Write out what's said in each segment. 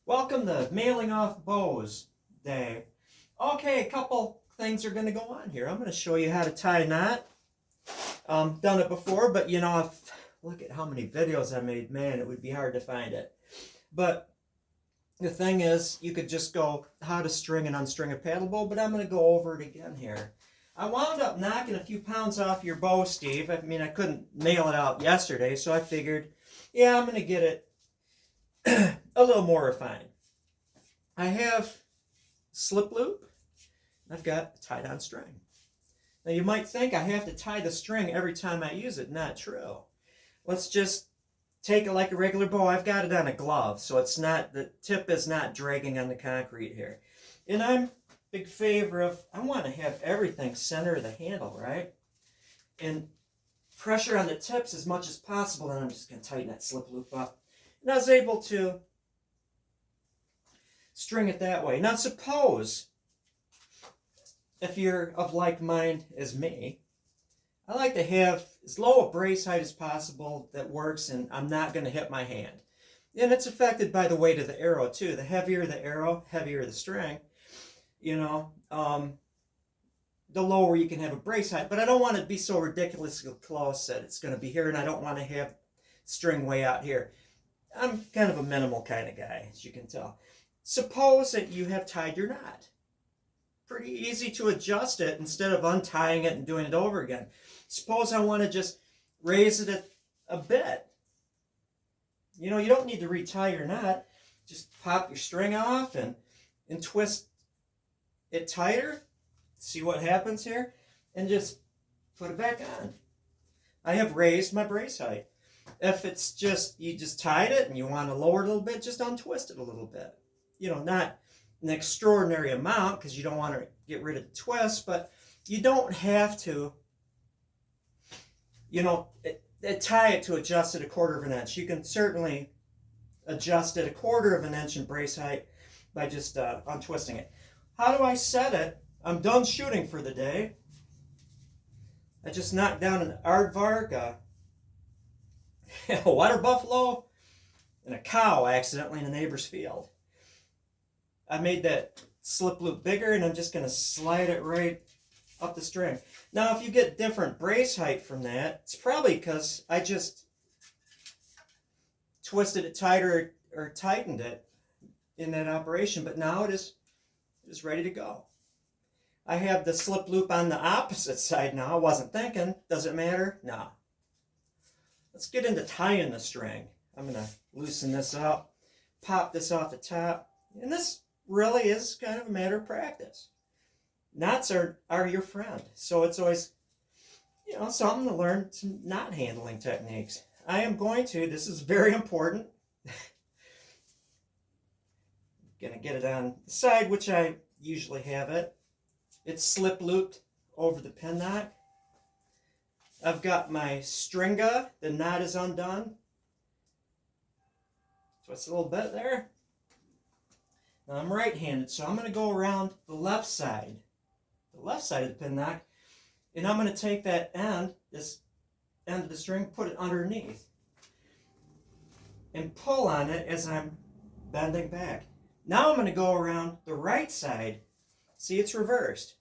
Welcome to Mailing Off Bows Day. Okay, a couple things are going to go on here. I'm going to show you how to tie a knot. Done it before, but look at how many videos I made. Man, it would be hard to find it. But the thing is, you could just go how to string and unstring a paddle bow, but I'm going to go over it again here. I wound up knocking a few pounds off your bow, Steve. I mean, I couldn't mail it out yesterday, so I figured, yeah, I'm going to get it a little more refined. I have slip loop. I've got a tied on string. Now you might think I have to tie the string every time I use it. Not true. Let's just take it like a regular bow. I've got it on a glove, so it's not, the tip is not dragging on the concrete here. And I'm a big favor of, I want to have everything center of the handle, right? And pressure on the tips as much as possible, and I'm just going to tighten that slip loop up. And I was able to string it that way. Now suppose, if you're of like mind as me, I like to have as low a brace height as possible that works and I'm not going to hit my hand. And it's affected by the weight of the arrow too. The heavier the arrow, heavier the string, the lower you can have a brace height. But I don't want it to be so ridiculously close that it's going to be here, and I don't want to have string way out here. I'm kind of a minimal kind of guy, as you can tell. Suppose that you have tied your knot. Pretty easy to adjust it instead of untying it and doing it over again. Suppose I want to just raise it a bit. You don't need to retie your knot. Just pop your string off and twist it tighter. See what happens here? And just put it back on. I have raised my brace height. If it's just, you just tied it and you want to lower it a little bit, just untwist it a little bit. Not an extraordinary amount because you don't want to get rid of the twist, but you don't have to, tie it to adjust it 1/4 of an inch. You can certainly adjust it 1/4 of an inch in brace height by just untwisting it. How do I set it? I'm done shooting for the day. I just knocked down an aardvark, a water buffalo, and a cow accidentally in a neighbor's field. I made that slip loop bigger, and I'm just going to slide it right up the string. Now, if you get different brace height from that, it's probably because I just twisted it tighter or tightened it in that operation, but now it is ready to go. I have the slip loop on the opposite side now. I wasn't thinking. Does it matter? No. Let's get into tying the string. I'm going to loosen this up, pop this off the top, and this really is kind of a matter of practice. Knots are your friend, so it's always, something to learn some knot handling techniques. I am going to, this is very important, going to get it on the side, which I usually have it. It's slip looped over the pin knot. I've got my stringa, the knot is undone. Twist a little bit there. Now I'm right-handed, so I'm going to go around the left side of the pin knot, and I'm going to take that end, this end of the string, put it underneath, and pull on it as I'm bending back. Now I'm going to go around the right side. See, it's reversed.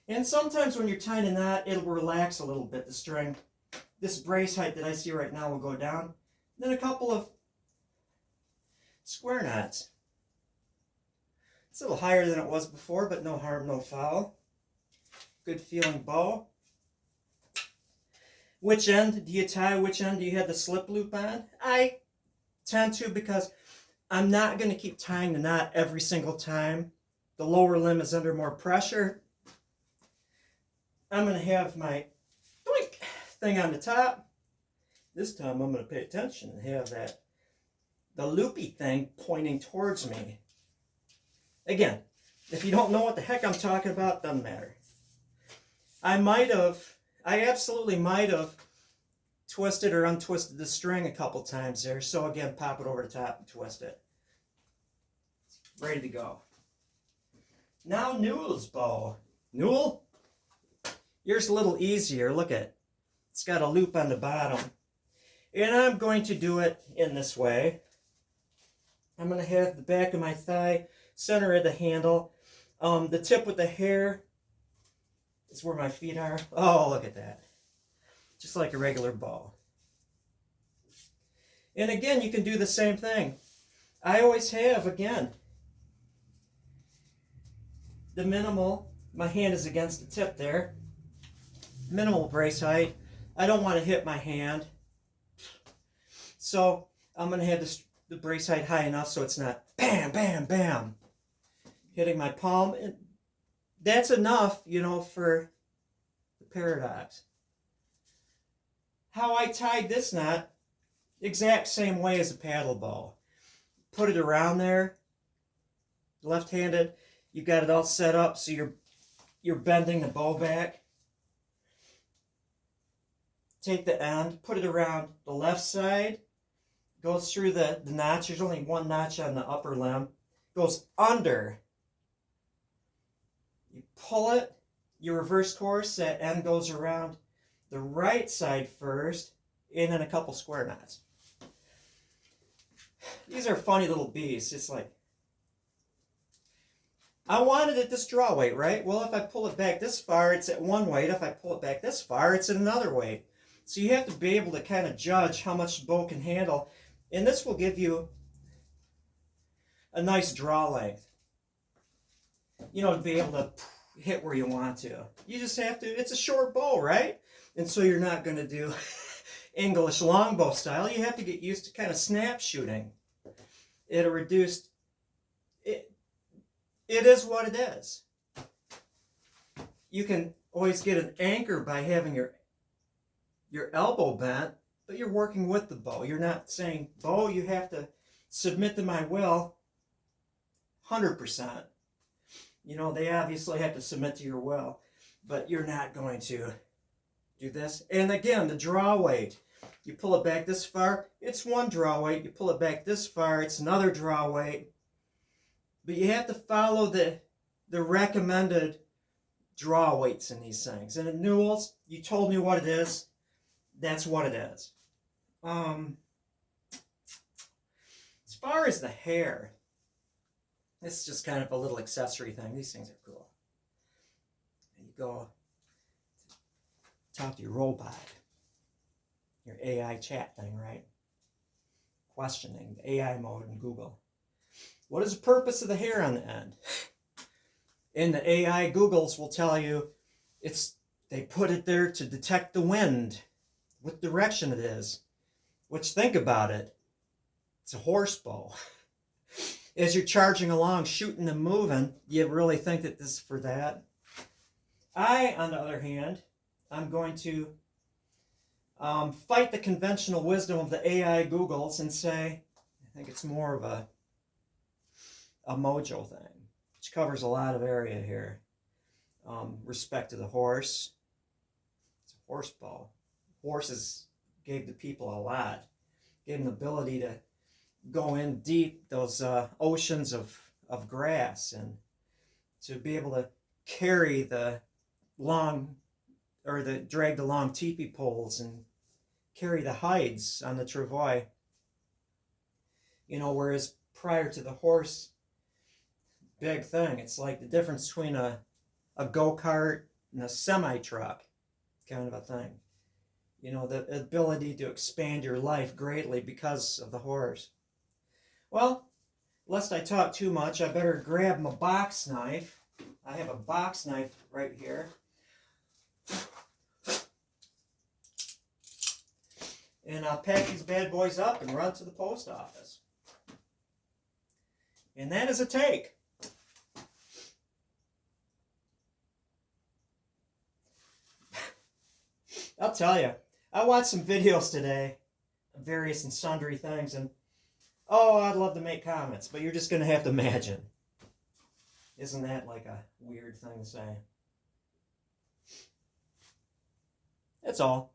And sometimes when you're tying a knot, it'll relax a little bit, the string. This brace height that I see right now will go down. Then a couple of square knots. It's a little higher than it was before, but no harm, no foul. Good feeling bow. Which end do you tie? Which end do you have the slip loop on? I tend to, because I'm not going to keep tying the knot every single time. The lower limb is under more pressure. I'm going to have my doink thing on the top. This time I'm going to pay attention and have the loopy thing pointing towards me. Again, if you don't know what the heck I'm talking about, doesn't matter. I absolutely might have twisted or untwisted the string a couple times there. So again, pop it over the top and twist it. Ready to go. Now Newell's bow. Newell, yours a little easier. Look at it. It's got a loop on the bottom. And I'm going to do it in this way. I'm going to have the back of my thigh, center of the handle. The tip with the hair is where my feet are. Oh, look at that. Just like a regular bow. And again, you can do the same thing. I always have, again, the minimal, my hand is against the tip there. Minimal brace height. I don't want to hit my hand. So I'm going to have the brace height high enough so it's not bam, bam, bam, hitting my palm. And that's enough, you know, for the paradox. How I tied this knot, exact same way as a paddle bow. Put it around there, left-handed. You got it all set up so you're bending the bow back. Take the end, put it around the left side, goes through the notch. There's only one notch on the upper limb. Goes under. You pull it, you reverse course, that end goes around the right side first, and then a couple square knots. These are funny little beasts. It's like, I wanted it this draw weight, right? Well, if I pull it back this far, it's at one weight. If I pull it back this far, it's at another weight. So you have to be able to kind of judge how much the bow can handle. And this will give you a nice draw length. You know, to be able to hit where you want to. You just have to, it's a short bow, right? And so you're not going to do English longbow style. You have to get used to kind of snap shooting. It'll reduce, it is what it is. You can always get an anchor by having your elbow bent, but you're working with the bow. You're not saying, bow, you have to submit to my will 100%. You know, they obviously have to submit to your will, but you're not going to do this. And again, the draw weight. You pull it back this far, it's one draw weight. You pull it back this far, it's another draw weight. But you have to follow the recommended draw weights in these things. And at Newell's, you told me what it is. That's what it is. As far as the hair, this is just kind of a little accessory thing. These things are cool. And you go talk to your robot, your AI chat thing, right? Questioning, the AI mode in Google. What is the purpose of the hair on the end? And the AI Googles will tell you they put it there to detect the wind, what direction it is. Which, think about it, it's a horse bow. As you're charging along, shooting and moving, you really think that this is for that? I, on the other hand, I'm going to fight the conventional wisdom of the AI Googles and say, I think it's more of a mojo thing, which covers a lot of area here. Respect to the horse. It's a horse bow. Horses gave the people a lot. Gave them the ability to go in deep, those oceans of grass, and to be able to carry the long, or drag the long teepee poles and carry the hides on the travois. You know, whereas prior to the horse, big thing, it's like the difference between a go-kart and a semi-truck kind of a thing. You know, the ability to expand your life greatly because of the horse. Well, lest I talk too much, I better grab my box knife. I have a box knife right here. And I'll pack these bad boys up and run to the post office. And that is a take. I'll tell you, I watched some videos today of various and sundry things, and oh, I'd love to make comments, but you're just going to have to imagine. Isn't that like a weird thing to say? That's all.